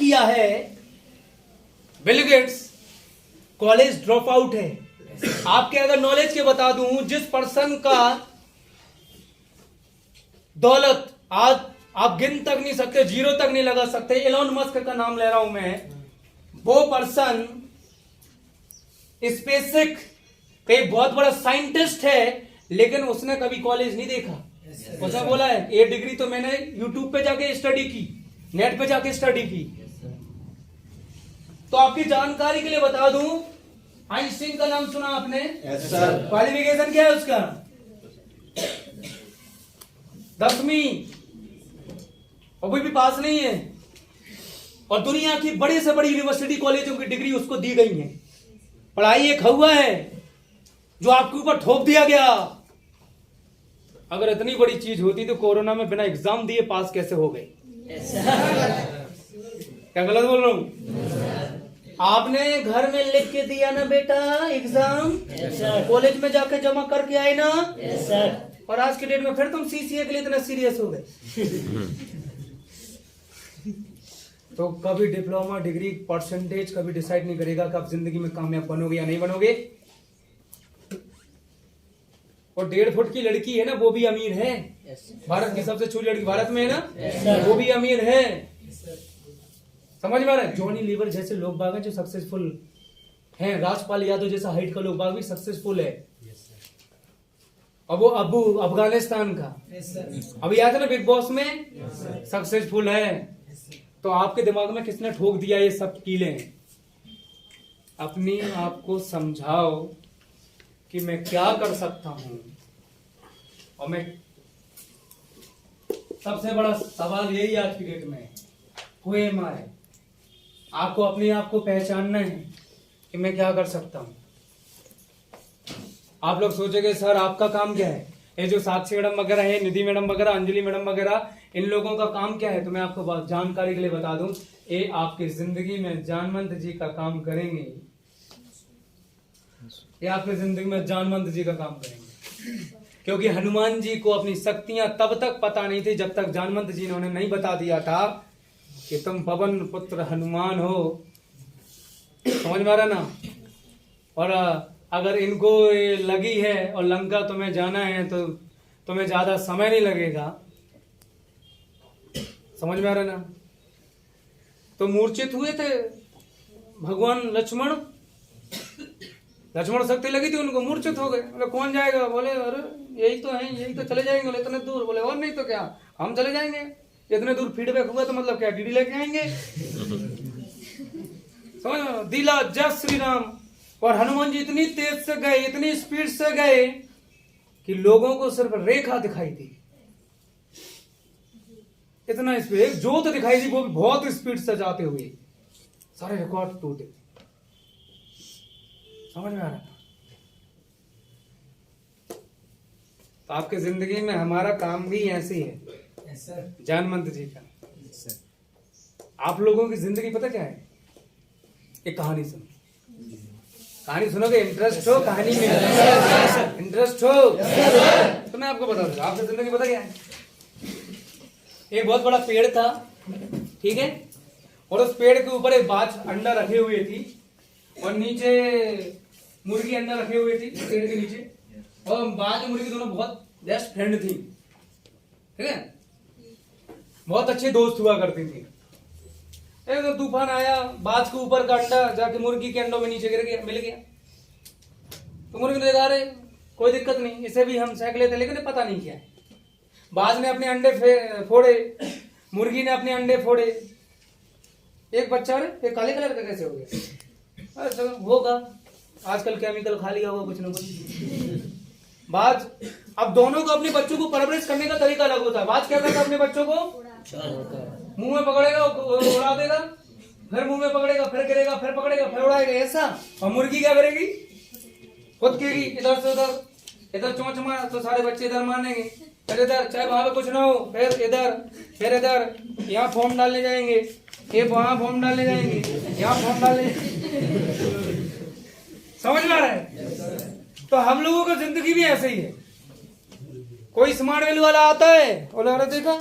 किया है, Bill Gates college drop out है। आपके अगर नॉलेज के बता दूं, जिस पर्सन का दौलत आज आप गिन तक नहीं सकते, जीरो तक नहीं लगा सकते, एलोन मस्क का नाम ले रहा हूं मैं, वो पर्सन स्पेसिक एक बहुत बड़ा साइंटिस्ट है, लेकिन उसने कभी कॉलेज नहीं देखा। उसने बोला है ये डिग्री तो मैंने यूट्यूब पे जाके स्टडी की, नेट पे जाके स्टडी की। तो आपकी जानकारी के लिए बता दूं, आइंस्टीन का नाम सुना आपने? क्वालिफिकेशन क्या है उसका? 10वीं, अभी भी पास नहीं है, और दुनिया की बड़ी से बड़ी यूनिवर्सिटी कॉलेजों की डिग्री उसको दी गई है। पढ़ाई एक हवा है जो आपके ऊपर थोप दिया गया। अगर इतनी बड़ी चीज होती तो कोरोना में बिना एग्जाम दिए पास कैसे हो गए? क्या गलत बोल रहा हूं? आपने घर में लिख के दिया ना बेटा एग्जाम, कॉलेज में जाके जमा करके आए ना, और आज के डेट में फिर तुम सीसीए के लिए इतना सीरियस हो गए। तो कभी डिप्लोमा डिग्री परसेंटेज कभी डिसाइड नहीं करेगा कि आप जिंदगी में कामयाब बनोगे या नहीं बनोगे। और 1.5 फुट की लड़की है ना, वो भी अमीर है। भारत की सबसे छोटी लड़की भारत में है ना, वो भी अमीर है। समझ में आ रहा है? जॉनी लीवर जैसे लोग बाग हैं जो सक्सेसफुल हैं, राजपाल यादव जैसा हाइट का लोग बाग भी सक्सेसफुल है। अब वो अबू अफगानिस्तान का अभी याद है ना बिग बॉस में, सक्सेसफुल है। तो आपके दिमाग में किसने ठोक दिया ये सब कीले? अपनी आप को समझाओ कि मैं क्या कर सकता हूं, और मैं सबसे बड़ा सवाल यही आज की डेट में, हु एम आई? आपको अपने आप को पहचानना है कि मैं क्या कर सकता हूं। आप लोग सोचेंगे सर आपका काम क्या है? ये जो साक्षी मैडम वगैरह है, निधि मैडम वगैरह, अंजलि मैडम वगैरह, इन लोगों का काम क्या है? तो मैं आपको जानकारी के लिए बता दूं, ये आपकी जिंदगी में जानवंत जी का काम करेंगे। ये आपकी जिंदगी में जानवंत जी का काम करेंगे, क्योंकि हनुमान जी को अपनी शक्तियां तब तक पता नहीं थी जब तक जानवंत जी ने उन्हें नहीं बता दिया था कि तुम पवन पुत्र हनुमान हो। समझ में आ रहा ना? और अगर इनको ये लगी है और लंका तुम्हें जाना है तो तुम्हें ज्यादा समय नहीं लगेगा। समझ में आ रहा ना? तो मूर्छित हुए थे भगवान लक्ष्मण, लक्ष्मण शक्ति लगी थी उनको, मूर्छित हो गए। बोले कौन जाएगा? बोले अरे यही तो है, यही तो चले जाएंगे। बोले इतने दूर? बोले और नहीं तो क्या, हम चले जाएंगे। इतने दूर फीडबैक हुआ तो मतलब क्या डीडी लेके आएंगे? समझ में? दिला जय श्री राम। और हनुमान जी इतनी तेज से गए, इतनी स्पीड से गए कि लोगों को सिर्फ रेखा दिखाई दी। इतना स्पीड, एक जोत दिखाई दी, वो भी बहुत स्पीड से जाते हुए। सारे रिकॉर्ड टूटे। समझ में आ रहा था? तो आपकी जिंदगी में हमारा काम भी ऐसे ही है, जानवंत जी का। आप लोगों की जिंदगी पता क्या है? एक कहानी सुनो, कहानी सुनोगे, इंटरेस्ट हो कहानी में, इंटरेस्ट हो तो मैं आपको बता दूं। आपकी जिंदगी पता क्या है? एक बहुत बड़ा पेड़ था, ठीक है, और उस पेड़ के ऊपर एक बाज अंडा रखे हुए थी, और नीचे मुर्गी अंडा रखे हुए थी पेड़ के नीचे, और बाज और मुर्गी दोनों बहुत बेस्ट फ्रेंड थी, ठीक है, बहुत अच्छे दोस्त हुआ करती थी। एक तो तूफान आया, बाज के ऊपर का अंडा जाके मुर्गी के अंडों में नीचे गिर गया, मिल गया। तो मुर्गी ने देखा अरे कोई दिक्कत नहीं, इसे भी हम सेक लेते, लेकिन पता नहीं क्या है। बाज ने अपने अंडे फोड़े, मुर्गी ने अपने अंडे फोड़े। एक बच्चा, अरे ये काले कलर का कैसे हो गया? अरे चलो होगा, आजकल केमिकल खा लिया होगा कुछ ना कुछ। बाज अब दोनों को अपने बच्चों को परवरिश करने का तरीका अलग होता है। बाज क्या करता है? अपने बच्चों को मुंह में पकड़ेगा, उड़ा देगा, फिर मुंह में पकड़ेगा, फिर गिरेगा, फिर पकड़ेगा, फिर उड़ाएगा, ऐसा। और मुर्गी क्या करेगी? खुद गिरेगी, इधर से उधर, इधर चोंच मार तो सारे बच्चे इधर मारेंगे, फिर इधर, चाहे वहां पे कुछ ना हो, फिर इधर, फिर इधर, यहाँ फॉर्म डालने जाएंगे, ये वहां फॉर्म डालने जाएंगे, यहाँ फॉर्म डालने। समझ में आ रहा है? तो हम लोगों का जिंदगी भी ऐसे ही है। कोई स्मार्ट वैल्यू वाला आता है, बोले अरे देखा,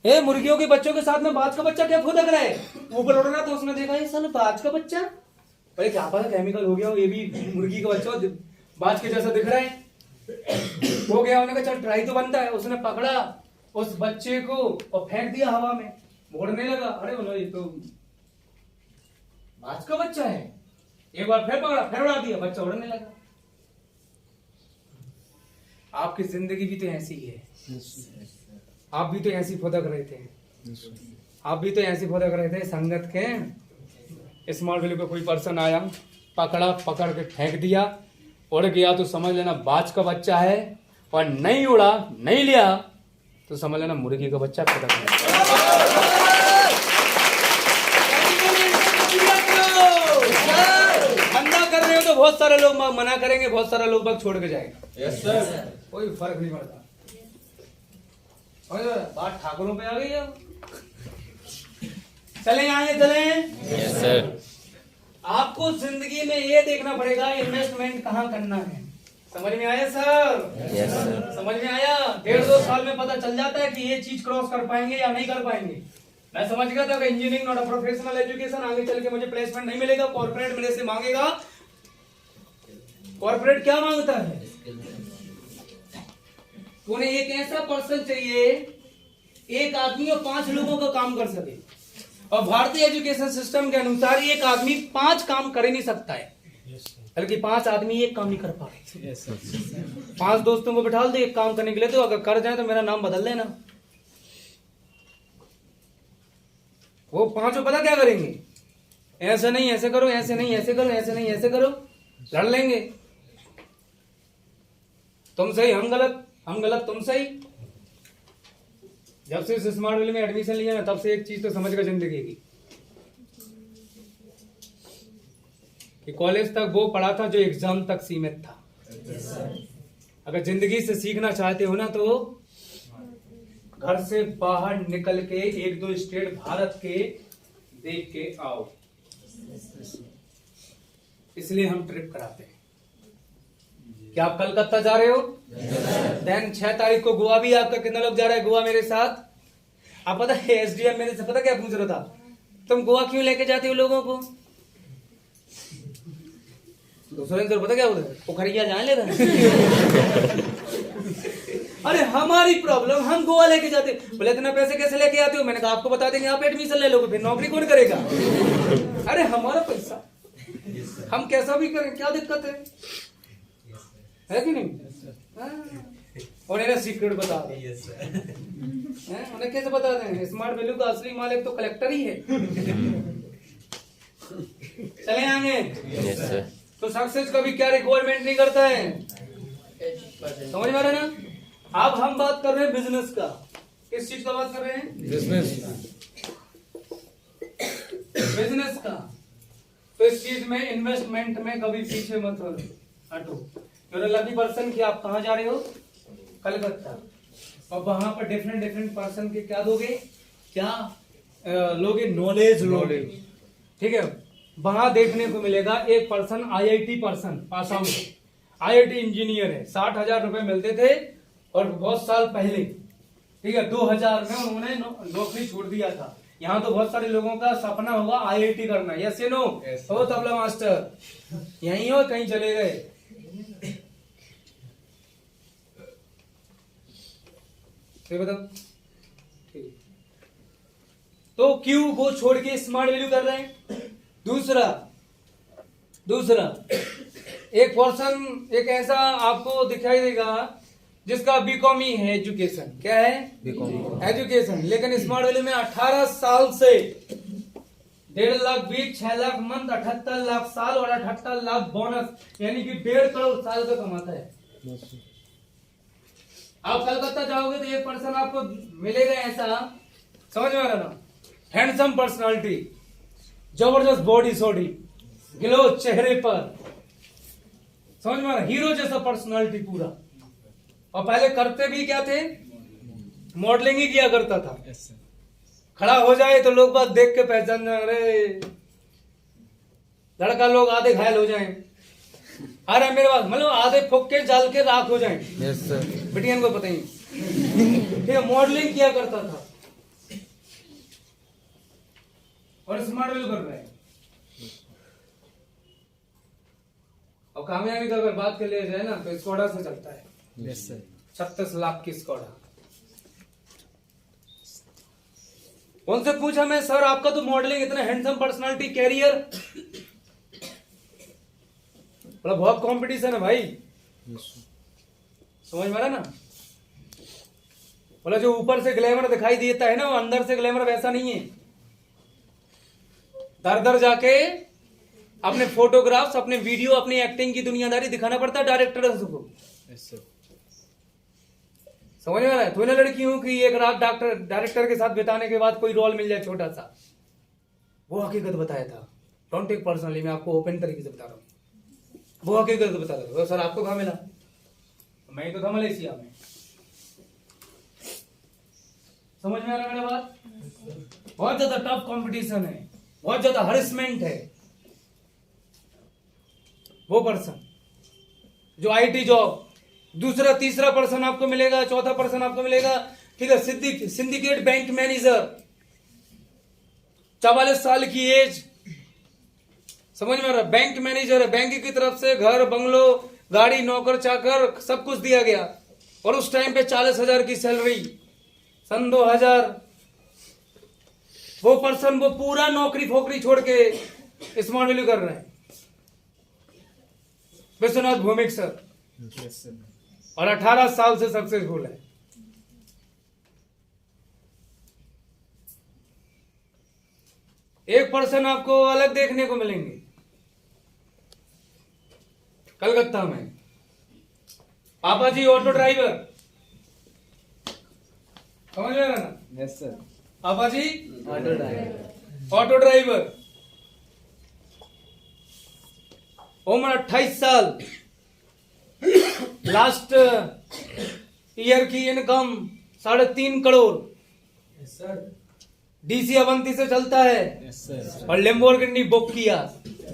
मुर्गियों के बच्चों के साथ में बाज का बच्चा क्या फुदक रहा है, ऊपर उड़ रहा तो उसने देखा ये साला बाज का बच्चा, भाई क्या पता केमिकल हो गया हो, ये भी मुर्गी का बच्चा बाज के जैसा दिख रहा है, हो गया। उन्होंने कहा चल ट्राई तो बनता है। उसने पकड़ा उस बच्चे को और फेंक दिया हवा में, उड़ने लगा। अरे बोलो ये तो बाज का बच्चा है। एक बार फिर पकड़ा, फिर उड़ा दिया, बच्चा उड़ने लगा। आपकी जिंदगी भी तो ऐसी ही है। आप भी तो ऐसी फुदक रहे थे, आप भी तो ऐसी फुदक रहे थे। संगत के स्मॉल वैल्यू पे कोई पर्सन आया, पकड़ा, पकड़ के फेंक दिया, उड़ गया तो समझ लेना बाज का बच्चा है, और नहीं उड़ा, नहीं लिया तो समझ लेना मुर्गी का बच्चा फुदक है। मना कर रहे हो तो बहुत सारे लोग मना करेंगे, बहुत सारे लोग बात छोड़ के जाएंगे। यस सर, कोई फर्क नहीं पड़ता। बात ठाकुरों पे आ गई है। चले आगे, चले। Yes sir. आपको जिंदगी में ये देखना पड़ेगा इन्वेस्टमेंट कहाँ करना है। समझ में आया सर? Yes sir. समझ में आया? 1.5-2 साल में पता चल जाता है कि ये चीज क्रॉस कर पाएंगे या नहीं कर पाएंगे। मैं समझ गया था कि engineering not a professional education, आगे चल के मुझे प्लेसमेंट नहीं मिलेगा, कॉर्पोरेट मेरे से मांगेगा। कॉर्पोरेट क्या मांगता है? उन्हें एक ऐसा पर्सन चाहिए, एक आदमी और 5 लोगों का काम कर सके। और भारतीय एजुकेशन सिस्टम के अनुसार एक आदमी 5 काम कर ही नहीं सकता है, बल्कि 5 आदमी एक काम नहीं कर पा रहे। 5 दोस्तों को बिठा दे एक काम करने के लिए, तो अगर कर जाए तो मेरा नाम बदल देना। वो 5 पता क्या करेंगे? ऐसा नहीं ऐसे करो, ऐसे नहीं ऐसे करो, ऐसे नहीं ऐसे करो, लड़ लेंगे। तुम सही हम गलत, हम गलत तुम सही। जब से इस स्मार्ट वैली में एडमिशन लिया ना, तब से एक चीज तो समझ गया जिंदगी की, कि कॉलेज तक वो पढ़ा था जो एग्जाम तक सीमित था। अगर जिंदगी से सीखना चाहते हो ना, तो घर से बाहर निकल के 1-2 स्टेट भारत के देख के आओ। इसलिए हम ट्रिप कराते हैं। क्या आप कलकत्ता जा रहे हो? देन 6 तारीख को गोवा भी आपका कितना लोग जा रहे हैं गोवा मेरे साथ? आप पता है एसडीएम मेरे से पता क्या पूछ रहा था, तुम गोवा क्यों लेके जाते हो लोगों को? तो पता क्या बोल रहे, पोखरिया जान लेगा। अरे हमारी प्रॉब्लम, हम गोवा लेके जाते। बोले इतना पैसे कैसे लेके आते हो? मैंने कहा आपको बता देंगे, आप एडमिशन ले लोगे, फिर नौकरी कौन करेगा? अरे हमारा पैसा, हम कैसा भी करें, क्या दिक्कत है कि नहीं? और इन्हें सीक्रेट बता दें, उन्हें कैसे बता दें? स्मार्ट वैल्यू का असली मालिक तो कलेक्टर ही है। चले आगे। Yes sir. तो सक्सेस कभी क्या रिक्वायरमेंट नहीं करता है, समझ में आ रहा है ना? अब हम बात कर रहे हैं बिजनेस का। किस चीज का बात कर रहे हैं? बिजनेस का। तो इस चीज में इन्वेस्टमेंट में कभी पीछे मत हटो। लकी पर्सन की आप कहाँ जा रहे हो? कलकत्ता। और वहां पर डिफरेंट पर्सन के क्या दोगे, क्या लोगे? नॉलेज लोगे। ठीक है, वहां देखने को मिलेगा एक person IIT person pass out, IIT engineer है, 60,000 रुपए मिलते थे और बहुत साल पहले, ठीक है, 2000 में उन्होंने नौकरी छोड़ दिया था। यहाँ तो बहुत सारे लोगों का सपना होगा आईआईटी करना, यस या नो? हो तबला मास्टर, यहीं हो कहीं चले गए? बताओ। तो क्यों वो छोड़ के स्मार्ट वैल्यू कर रहे हैं? दूसरा एक पर्सन, एक ऐसा आपको दिखाई देगा जिसका बीकॉम ही है, एजुकेशन क्या है? बीकॉम एजुकेशन, लेकिन स्मार्ट वैल्यू में 18 साल से 1.5 लाख वीक, 6 लाख मंथ, 78 लाख साल और 78 लाख बोनस, यानी कि 1.5 करोड़ साल का कमाता है। आप कलकत्ता जाओगे तो एक पर्सन आपको मिलेगा ऐसा, समझ में आ रहा ना? हैंडसम पर्सनालिटी, जबरदस्त बॉडी सोडी, ग्लो चेहरे पर, समझ में आ रहा? हीरो जैसा पर्सनालिटी पूरा। और पहले करते भी क्या थे? मॉडलिंग ही किया करता था। खड़ा हो जाए तो लोग बात देख के पहचान जाए, अरे लड़का, लोग आधे घायल हो जाएं। अरे मेरे पास मतलब आधे फूक के जाल के राख हो जाएं। Yes sir. बेटियां को पता ही ठीक है, मॉडलिंग किया करता था। और स्मार्ट वैल्यू कर रहे हैं। और कामयाबी का अगर बात कर लिया जाए ना तो स्कोडा से चलता है। Yes sir. 36 लाख की स्कोडा। उनसे पूछा मैं, सर आपका तो मॉडलिंग इतना हैंडसम पर्सनालिटी कैरियर, बोला बहुत कंपटीशन है भाई। समझ में आ रहा ना? बोला जो ऊपर से ग्लैमर दिखाई देता है ना वो अंदर से ग्लैमर वैसा नहीं है। दर दर जाके अपने फोटोग्राफ्स, अपने वीडियो, अपनी एक्टिंग की दुनियादारी दिखाना पड़ता है डायरेक्टर्स को। Yes sir. समझ में आ रहा है? तो ना लड़की हूं कि एक रात डायरेक्टर के साथ बिताने के बाद कोई रोल मिल जाए छोटा सा, वो हकीकत बताया था। डोंट टेक पर्सनली, मैं आपको ओपन तरीके से बता रहा हूँ। वो हकीकत बता रहा था। सर आपको कहाँ मिला? मैं तो था मलेशिया में। समझ में आ रहा है मेरा बात? बहुत ज्यादा टफ कंपटीशन है, बहुत ज्यादा हरेसमेंट है। वो पर्सन जो आईटी जॉब, दूसरा तीसरा पर्सन आपको मिलेगा, चौथा पर्सन आपको मिलेगा, ठीक है, सिंडिकेट बैंक मैनेजर, 44 साल की एज। समझ में आ रहा? बैंक मैनेजर है, बैंक की तरफ से घर, बंगलो, गाड़ी, नौकर चाकर सब कुछ दिया गया। और उस टाइम पे 40,000 की सैलरी, सन 2000। वो पर्सन वो पूरा नौकरी फोकरी छोड़ के स्मार्ट वैल्यू कर रहे हैं। Vishwanath Bhowmik sir, yes sir. और 18 साल से सक्सेसफुल है। एक पर्सन आपको अलग देखने को मिलेंगे कलकत्ता में, पापा जी ऑटो ड्राइवर। समझ में ना? Yes sir. पापा जी ऑटो ड्राइवर। ऑटो ड्राइवर, उम्र 28 साल, लास्ट ईयर की income 3.5 crore. Yes sir. DC Avanti से चलता है। Yes sir. और लेम्बोर्गिनी बुक किया।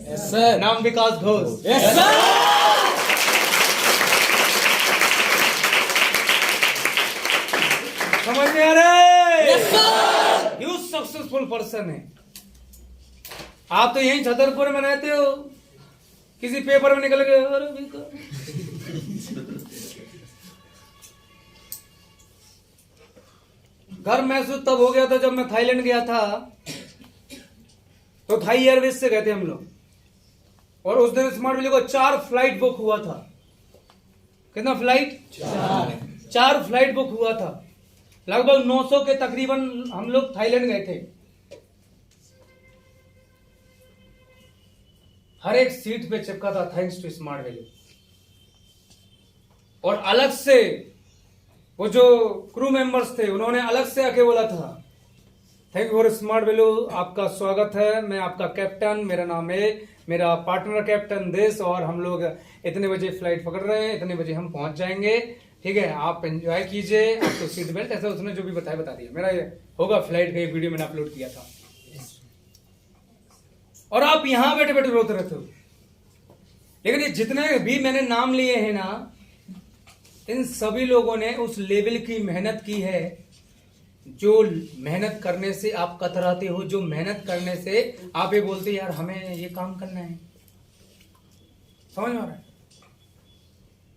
Yes sir. नाम विकास घोष। Yes sir. समझ में आ रहा है? Yes sir. Huge successful person है। आप तो यहीं छतरपुर में रहते हो, किसी पेपर में निकल गए, अरे घर महसूस तब हो गया था जब मैं थाईलैंड गया था। तो थाई एयरवेज से गए थे हम लोग, और उस दिन स्मार्ट वैल्यू को 4 फ्लाइट बुक हुआ था। कितना फ्लाइट? 4 फ्लाइट बुक हुआ था। लगभग 900 के तकरीबन हम लोग थाईलैंड गए थे। हर एक सीट पे चिपका था थैंक्स टू स्मार्ट वैल्यू। और अलग से वो जो क्रू मेंबर्स थे उन्होंने अलग से आके बोला था, thank you for smart value, आपका स्वागत है, मैं आपका कैप्टन, मेरा नाम है, मेरा पार्टनर कैप्टन देश, और हम लोग इतने बजे फ्लाइट पकड़ रहे हैं, इतने बजे हम पहुंच जाएंगे, ठीक है, आप एंजॉय कीजिए, आपको सीट बेल्ट, ऐसा उसने जो भी बताया बता दिया। मेरा ये होगा फ्लाइट का एक वीडियो मैंने अपलोड किया था। और आप यहां बैठे बैठे रोते रहते हो। लेकिन ये जितने भी मैंने नाम लिए हैं ना, इन सभी लोगों ने उस लेवल की मेहनत की है जो मेहनत करने से आप कतराते हो, जो मेहनत करने से आप ये बोलते यार हमें ये काम करना है। समझ में आ रहा है?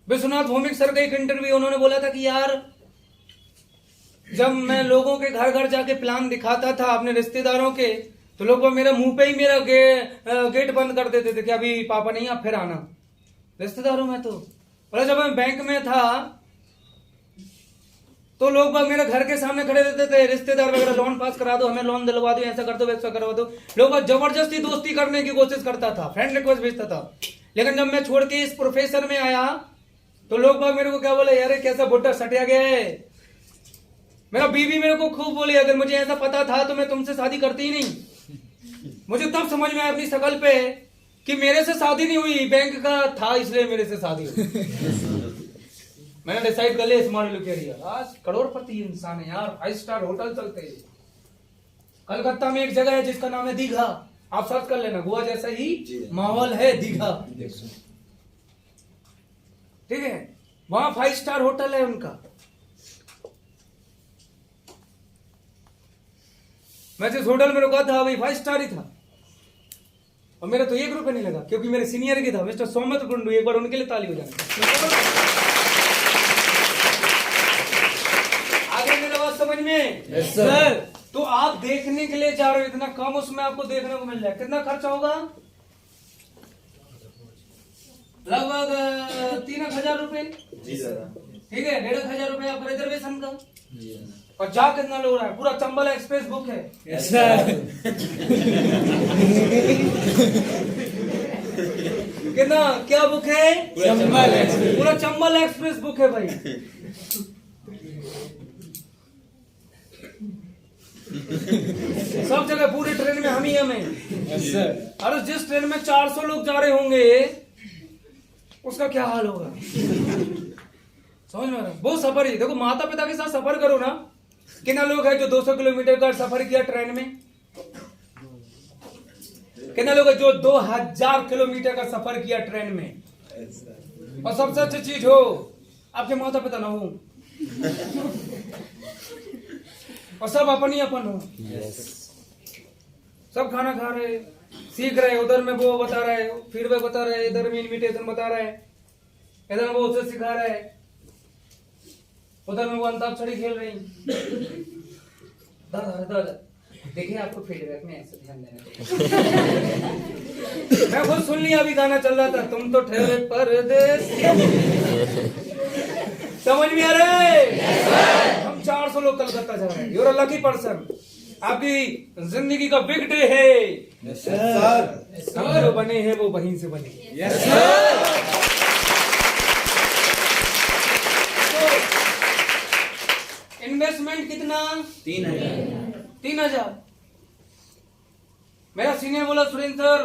विश्वनाथ भौमिक सर का एक इंटरव्यू, उन्होंने बोला था कि यार जब मैं लोगों के घर घर जाके प्लान दिखाता था अपने रिश्तेदारों के, तो लोग मेरे मुंह पे ही मेरा गेट बंद कर देते थे कि अभी पापा नहीं, आप फिर आना। रिश्तेदारों में तो बोला जब मैं बैंक में था तो लोग बाग मेरे घर के सामने खड़े रहते थे, रिश्तेदार वगैरह, लोन पास करा दो, हमें लोन दिलवा दो, ऐसा कर दो, वैसा करवा दो। लोग जबरदस्ती दोस्ती करने की कोशिश करता था, फ्रेंड रिक्वेस्ट भेजता था। लेकिन जब मैं छोड़ के इस प्रोफेशन में आया तो लोग बाग मेरे को क्या बोले, यार कैसा बुड्ढा सटिया गया है। मेरा बीवी मेरे को खूब बोली, अगर मुझे ऐसा पता था तो मैं तुमसे शादी करती ही नहीं। मुझे तब समझ में आया अपनी शकल पे कि मेरे से शादी नहीं हुई, बैंक का था इसलिए मेरे से शादी हुई। मैंने डिसाइड कर लिया स्मार्ट वैल्यू कैरियर। आज करोड़पति इंसान है यार, 5 स्टार होटल चलते हैं। कलकत्ता में एक जगह है जिसका नाम है दीघा, आप सर्च कर लेना, गोवा जैसा ही माहौल है दीघा, ठीक है, वहां 5 स्टार होटल है उनका। मैं जिस होटल में रुका था वही 5 स्टार ही था, और मेरा तो 1 रुपया नहीं लगा, क्योंकि मेरे सीनियर के था मिस्टर सोमत कुंडू। एक बार उनके लिए ताली हो जाए। आगे मेरा बात समझ में? Yes sir. तो आप देखने के लिए जा रहे हो, इतना कम उसमें आपको देखने को मिल जाए, कितना खर्चा होगा? लगभग 3,000 रुपए। ठीक है, 1,500 रुपए आपका रिजर्वेशन का। और जा कितना लोग रहा है? पूरा चंबल एक्सप्रेस बुक है। Yes sir. कितना क्या बुक है? चंबल एक्सप्रेस। पूरा चंबल एक्सप्रेस बुक है भाई। सब जगह पूरी ट्रेन में हम ही हमें। Yes sir. अरे जिस ट्रेन में 400 लोग जा रहे होंगे उसका क्या हाल होगा? समझ में आ रहा है? वो सफर ही देखो, माता पिता के साथ सफर करो ना। कितना लोग हैं जो 200 किलोमीटर का सफर किया ट्रेन में? कितना लोग हैं जो 2000 किलोमीटर का सफर किया ट्रेन में? और सबसे अच्छी चीज हो आपके माता पिता ना हो, और सब अपन ही अपन हो। सब खाना खा रहे, सीख रहे, उधर में वो बता रहा है, फीडबैक बता रहा है, इधर में इनविटेशन बता रहा है, इधर में वो उसे सिखा रहा है, उधर में वो अंताक्षरी खेल रही। दादा देखिए आपको फीडबैक में ऐसे ध्यान देना। मैं खुद सुन लिया, अभी गाना चल रहा था, तुम तो ठहरे परदेस। समझ में आ रहे? हम 400 लोग कलकत्ता जा रहे हैं। You're a lucky person. आपकी जिंदगी का बिग डे है। Yes sir. हम जो बने हैं वो वहीं से बने। Yes sir. इन्वेस्टमेंट कितना? 3,000। मेरा सीनियर बोला सुरेंद्र सर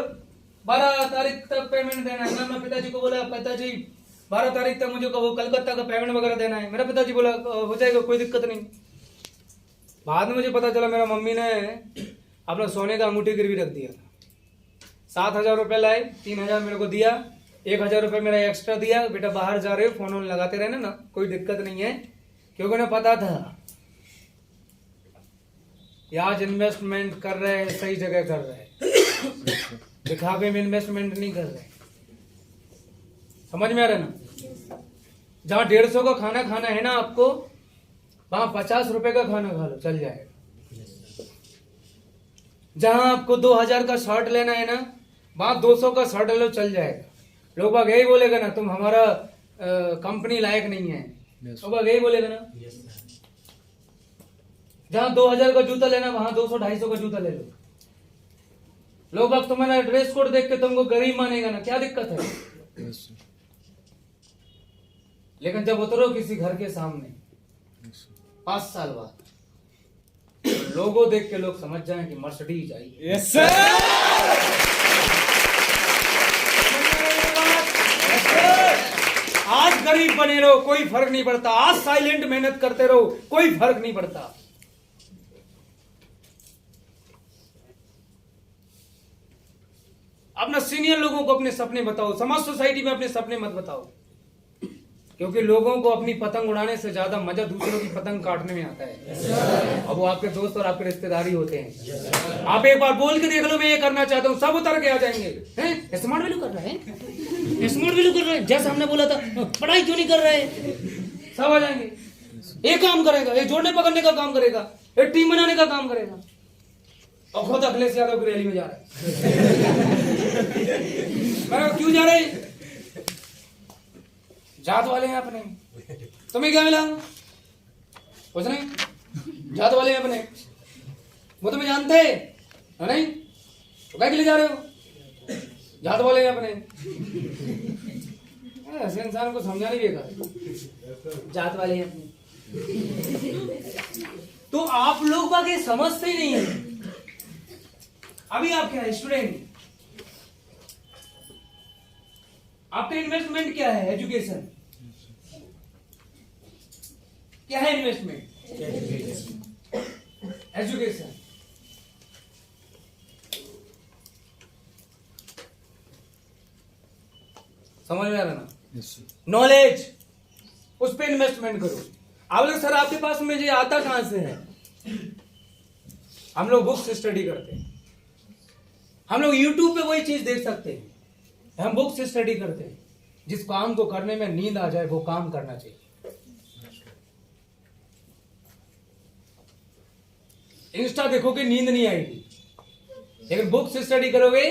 12 तारीख तक पेमेंट देना है। मैं अपने पिताजी को बोला पिताजी 12 तारीख तक मुझे वो कलकत्ता का पेमेंट वगैरह देना है। मेरा पिताजी बोला हो जाएगा, कोई दिक्कत नहीं। बाद में मुझे पता चला मेरा मम्मी ने अपना सोने का अंगूठी गिरवी रख दिया था। 7,000 रुपए लाए, 3,000 मेरे को दिया, 1,000 रुपए मेरा एक्स्ट्रा दिया। बेटा बाहर जा रहे हो, फोन लगाते रहना ना, कोई दिक्कत नहीं है। क्योंकि उन्हें पता था आज इन्वेस्टमेंट कर रहे हैं, सही जगह कर रहे हैं, दिखावे में इन्वेस्टमेंट नहीं कर रहे। समझ में आ रहा है ना? जहां 150 का खाना खाना है ना आपको, वहां 50 रुपए का खाना खा लो, चल जाएगा। जहां आपको 2,000 का शर्ट लेना है ना, वहां 200 का शर्ट ले लो, चल जाएगा। लोग बाग यही बोलेगा ना, तुम हमारा कंपनी लायक नहीं है। लोग बाग यही बोलेगा ना। जहां 2,000 का जूता लेना, वहां 200-250 का जूता ले लो। लोग बाग तुम्हारा ड्रेस कोड देख के तुमको गरीब मानेगा ना, क्या दिक्कत है? लेकिन जब उतरो किसी घर के सामने 5 साल बाद, लोगों देख के लोग समझ जाएं कि मर्सिडीज आई। Yes sir. आज गरीब बने रहो, कोई फर्क नहीं पड़ता। आज साइलेंट मेहनत करते रहो, कोई फर्क नहीं पड़ता। अपना सीनियर लोगों को अपने सपने बताओ, समाज सोसाइटी में अपने सपने मत बताओ, क्योंकि लोगों को अपनी पतंग उड़ाने से ज्यादा मजा दूसरों की पतंग काटने में आता है। अब वो आपके दोस्त और आपके रिश्तेदारी होते हैं। आप एक बार बोल के देख लो, मैं ये करना चाहता हूँ, सब उतर के आ जाएंगे। हैं? स्मार्ट वैल्यू कर रहा है, स्मार्ट वैल्यू कर रहा है, जैसा हमने बोला था, पढ़ाई क्यों नहीं कर रहे? सब आ जाएंगे। एक काम करेगा, एक जोड़ने पकड़ने का काम करेगा, एक टीम बनाने का काम करेगा, और खुद अखिलेश यादव की रैली में जा रहा है। मैं क्यों जा रहे? जात वाले हैं अपने, तुम्हें क्या मिला? कुछ नहीं, जात वाले हैं अपने, वो तुम्हें जानते हैं नहीं? तो क्या के लिए जा रहे हो? जात वाले हैं अपने। ऐसे इंसान को समझाने भी बेकार, जात वाले हैं अपने। तो आप लोग बाकी समझते ही नहीं है। अभी आप क्या है? स्टूडेंट। आपका इन्वेस्टमेंट क्या है? एजुकेशन। क्या है इन्वेस्टमेंट? एजुकेशन। समझ में आ रहा ना? नॉलेज, उस पर इन्वेस्टमेंट करो। आप लोग सर आपके पास में ये आता कहां से है? हम लोग बुक्स स्टडी करते हैं, हम लोग यूट्यूब पे वही चीज देख सकते हैं, हम बुक्स स्टडी करते हैं। जिस काम को करने में नींद आ जाए वो काम करना चाहिए। इंस्टा देखोगे नींद नहीं आएगी, लेकिन बुक्स स्टडी करोगे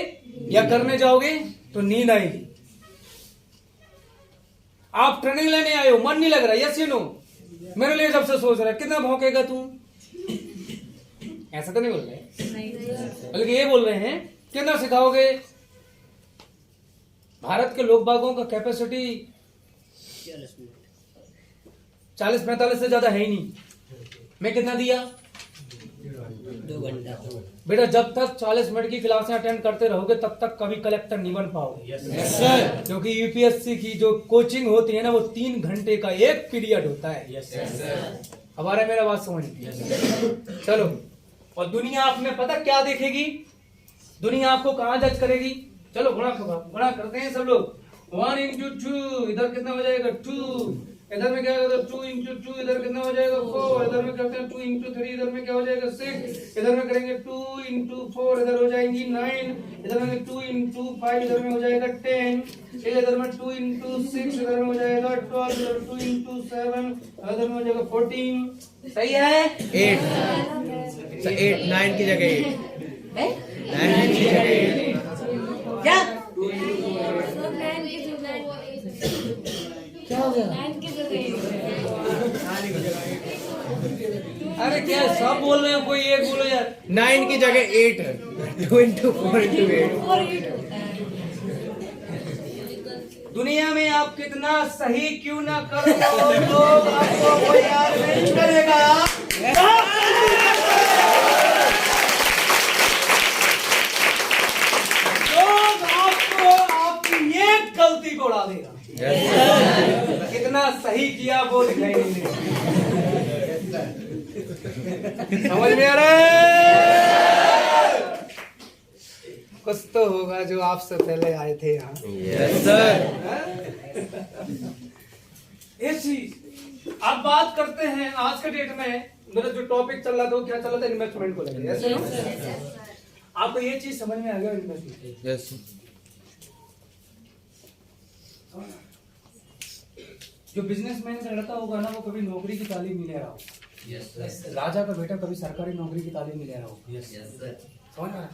या करने जाओगे तो नींद आएगी। आप ट्रेनिंग लेने आए हो, मन नहीं लग रहा, यस यू नो, मेरे लिए सबसे सोच रहा है कितना भौंकेगा तू, ऐसा तो नहीं बोल रहे, बल्कि ये बोल रहे हैं कितना सिखाओगे। भारत के लोग बागों का कैपेसिटी 40-45 से ज्यादा है ही नहीं। मैं कितना दिया? 2 घंटा। बेटा जब तक 40 मिनट की क्लासें अटेंड करते रहोगे तब तक कभी कलेक्टर नहीं बन पाओगे। Yes sir. क्योंकि यूपीएससी की जो कोचिंग होती है ना वो 3 घंटे का एक पीरियड होता है। Yes sir. हमारा मेरा बात समझ। चलो, और दुनिया आप में पता क्या देखेगी? दुनिया आपको कहाँ जज करेगी? चलो गुणा करते हैं सब लोग। 1 into 2 इधर कितना हो जाएगा? 2। इधर में क्या होगा? 2 into 2 इधर कितना हो जाएगा? 4। इधर में करते हैं 2 into 3 इधर में क्या हो जाएगा? 6। इधर में करेंगे 2 into 4 इधर हो जाएंगी 9। इधर में 2 into 5 इधर में हो जाएगा 10। इधर में 2 into 6 इधर में हो जाएगा 12। इधर 2 into 7 इधर में हो जाएगा 14। सही है? 8 9 की जगह 8 9 की जगह 8 क्या क्या हो गया? अरे क्या सब बोल रहे हो, कोई एक बोलो यार। 9 की जगह 8 है। 2 into 4 into 8। दुनिया में आप कितना सही क्यों ना करो, लोग आपको कोई याद नहीं करेगा। लोग आपको आपकी एक गलती को उड़ा देगा। कितना सही किया वो दिखाई नहीं देगा। समझ में आ रहा है? कुछ तो होगा जो आपसे पहले आए थे यहाँ। Yes sir. ये चीज अब बात करते हैं आज के डेट में। मेरा जो टॉपिक चल रहा था वो क्या चल रहा था? इन्वेस्टमेंट को लेकर, ऐसे ना? आपको ये चीज समझ में आ गया इन्वेस्टमेंट? यस। जो बिजनेसमैन का लड़का होगा ना वो कभी नौकरी की तालीम नहीं ले रहा होगा। राजा का बेटा कभी सरकारी नौकरी की तालीम नहीं ले रहा होगा। समझ रहा है?